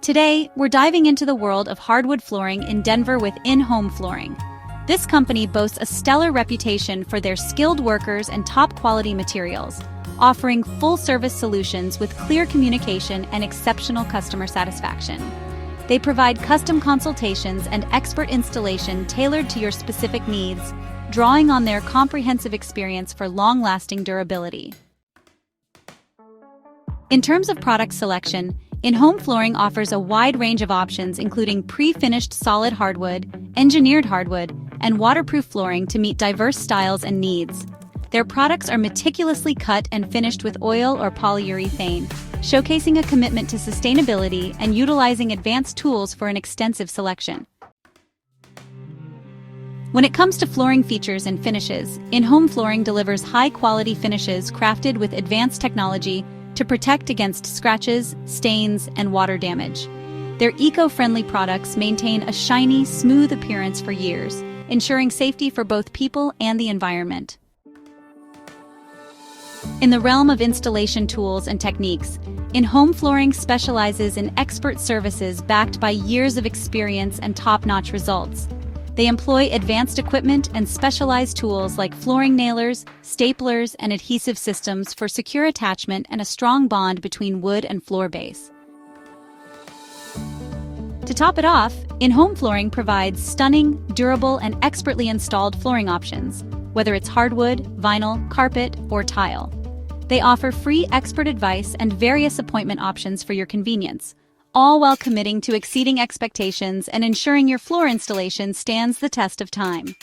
Today, we're diving into the world of hardwood flooring in Denver with In-Home Flooring. This company boasts a stellar reputation for their skilled workers and top-quality materials, offering full-service solutions with clear communication and exceptional customer satisfaction. They provide custom consultations and expert installation tailored to your specific needs, drawing on their comprehensive experience for long-lasting durability. In terms of product selection, In-Home Flooring offers a wide range of options including pre-finished solid hardwood, engineered hardwood, and waterproof flooring to meet diverse styles and needs. Their products are meticulously cut and finished with oil or polyurethane, showcasing a commitment to sustainability and utilizing advanced tools for an extensive selection. When it comes to flooring features and finishes, In-Home Flooring delivers high-quality finishes crafted with advanced technology to protect against scratches, stains, and water damage. Their eco-friendly products maintain a shiny, smooth appearance for years, ensuring safety for both people and the environment. In the realm of installation tools and techniques, In-Home Flooring specializes in expert services backed by years of experience and top-notch results. They employ advanced equipment and specialized tools like flooring nailers, staplers, and adhesive systems for secure attachment and a strong bond between wood and floor base. To top it off, In-Home Flooring provides stunning, durable, and expertly installed flooring options, whether it's hardwood, vinyl, carpet, or tile. They offer free expert advice and various appointment options for your convenience, all while committing to exceeding expectations and ensuring your floor installation stands the test of time.